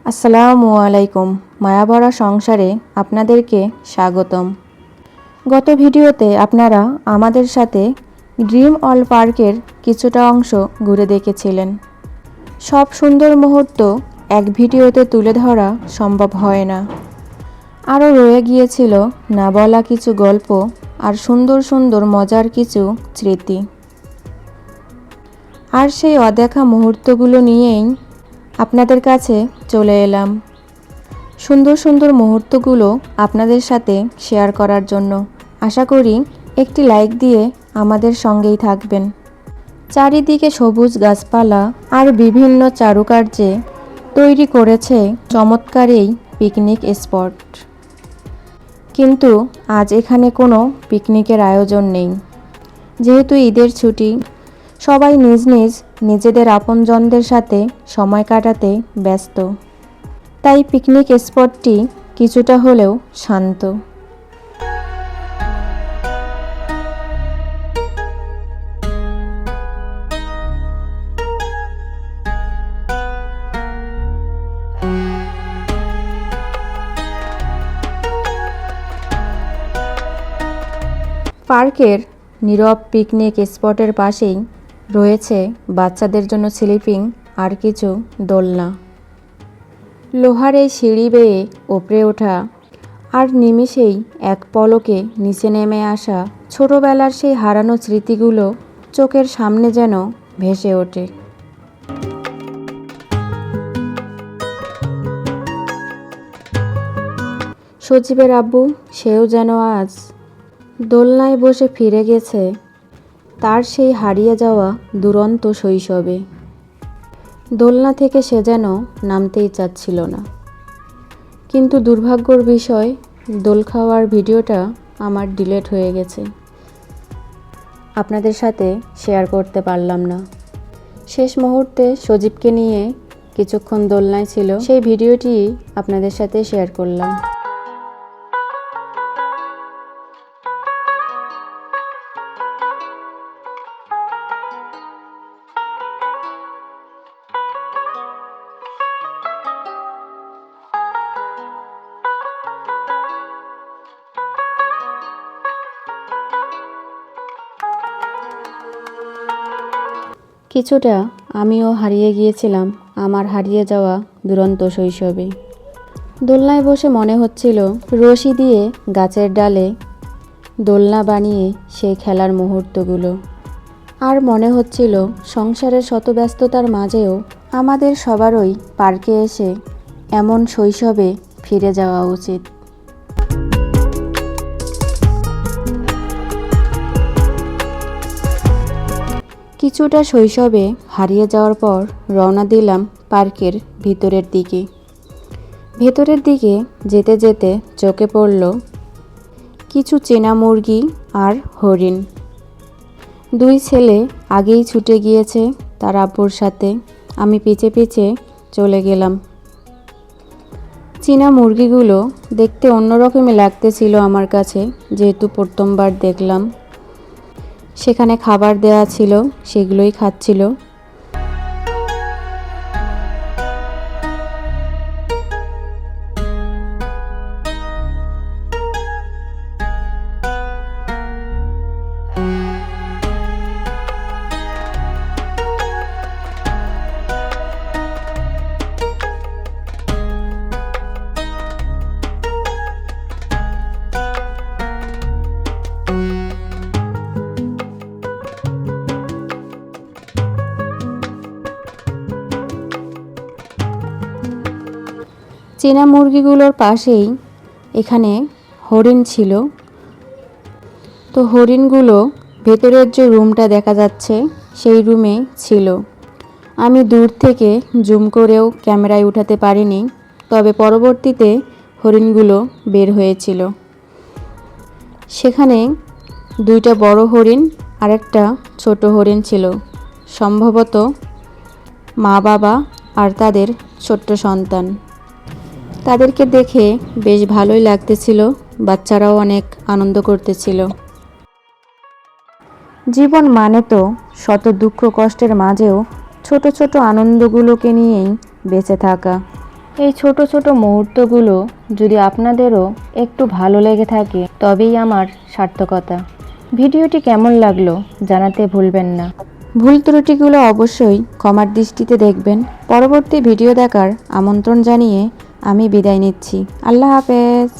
আসসালামু আলাইকুম। মায়াভরা সংসারে আপনাদেরকে স্বাগতম। গত ভিডিওতে আপনারা আমাদের সাথে ড্রিম ওয়ার্ল্ড পার্কের কিছুটা অংশ ঘুরে দেখেছিলেন। সব সুন্দর মুহূর্ত এক ভিডিওতে তুলে ধরা সম্ভব হয় না। আরও রয়ে গিয়েছিল না বলা কিছু গল্প আর সুন্দর সুন্দর মজার কিছু স্মৃতি। আর সেই অদেখা মুহূর্তগুলো নিয়েই আপনাদের কাছে চলে এলাম। সুন্দর সুন্দর মুহূর্তগুলো আপনাদের সাথে শেয়ার করার জন্য। আশা করি একটি লাইক দিয়ে আমাদের সঙ্গেই থাকবেন। চারিদিকে সবুজ গাছপালা আর বিভিন্ন চারুকার্যে তৈরি করেছে চমৎকার এই পিকনিক স্পট। কিন্তু আজ এখানে কোনো পিকনিকের আয়োজন নেই। যেহেতু ঈদের ছুটি, সবাই নিজ নিজ নিজেদের আপনজনদের সাথে সময় কাটাতে ব্যস্ত, তাই পিকনিক স্পটটি কিছুটা হলেও শান্ত। পার্কের নীরব পিকনিক স্পটের পাশেই রয়েছে বাচ্চাদের জন্য স্লিপিং আর কিছু দোলনা। লোহার এই সিঁড়ি বেয়ে ওপরে ওঠা আর নিমিষেই এক পলকে নিচে নেমে আসা ছোটবেলার সেই হারানো স্মৃতিগুলো চোখের সামনে যেন ভেসে ওঠে। সজীবের আব্বু সেও যেন আজ দোলনায় বসে ফিরে গেছে তার সেই হারিয়ে যাওয়া দুরন্ত শৈশবে। দোলনা থেকে সে যেন নামতেই চাচ্ছিল না, কিন্তু দুর্ভাগ্যর বিষয় দোল খাওয়ার ভিডিওটা আমার ডিলিট হয়ে গেছে, আপনাদের সাথে শেয়ার করতে পারলাম না। শেষ মুহূর্তে সজীবকে নিয়ে কিছুক্ষণ দোলনায় ছিল, সেই ভিডিওটি আপনাদের সাথে শেয়ার করলাম। কিছুটা আমিও হারিয়ে গিয়েছিলাম আমার হারিয়ে যাওয়া দুরন্ত শৈশবে। দোলনায় বসে মনে হচ্ছিল রশি দিয়ে গাছের ডালে দোলনা বানিয়ে সেই খেলার মুহূর্তগুলো। আর মনে হচ্ছিল সংসারের শত ব্যস্ততার মাঝেও আমাদের সবারই পার্কে এসে এমন শৈশবে ফিরে যাওয়া উচিত। কিছুটা শৈশবে হারিয়ে যাওয়ার পর রওনা দিলাম পার্কের ভিতরের দিকে। ভেতরের দিকে যেতে যেতে চোখে পড়ল কিছু চেনা মুরগি আর হরিণ। দুই ছেলে আগেই ছুটে গিয়েছে তার আব্বুর সাথে, আমি পিছে পিছে চলে গেলাম। চীনা মুরগিগুলো দেখতে অন্যরকমই লাগতেছিল আমার কাছে, যেহেতু প্রথমবার দেখলাম। সেখানে খাবার দেওয়া ছিল, সেগুলোই খাচ্ছিল। চীনা মুরগিগুলোর পাশেই এখানে হরিণ ছিল। তো হরিণগুলো ভেতরের যে রুমটা দেখা যাচ্ছে সেই রুমে ছিল। আমি দূর থেকে জুম করেও ক্যামেরায় উঠাতে পারিনি, তবে পরবর্তীতে হরিণগুলো বের হয়েছিল। সেখানে দুইটা বড় হরিণ আর একটা ছোট হরিণ ছিল, সম্ভবত মা বাবা আর তাদের ছোট্ট সন্তান। তাদেরকে দেখে বেশ ভালোই লাগতেছিল, বাচ্চারাও অনেক আনন্দ করতেছিল। জীবন মানে তো শত দুঃখ কষ্টের মাঝেও ছোট ছোট আনন্দগুলোকে নিয়েই বেঁচে থাকা। এই ছোট ছোট মুহূর্তগুলো যদি আপনাদেরও একটু ভালো লেগে থাকে তবেই আমার সার্থকতা। ভিডিওটি কেমন লাগলো জানাতে ভুলবেন না। ভুল ত্রুটিগুলো অবশ্যই ক্ষমার দৃষ্টিতে দেখবেন। পরবর্তী ভিডিও দেখার আমন্ত্রণ জানিয়ে আমি বিদায় নিচ্ছি। আল্লাহ হাফেজ।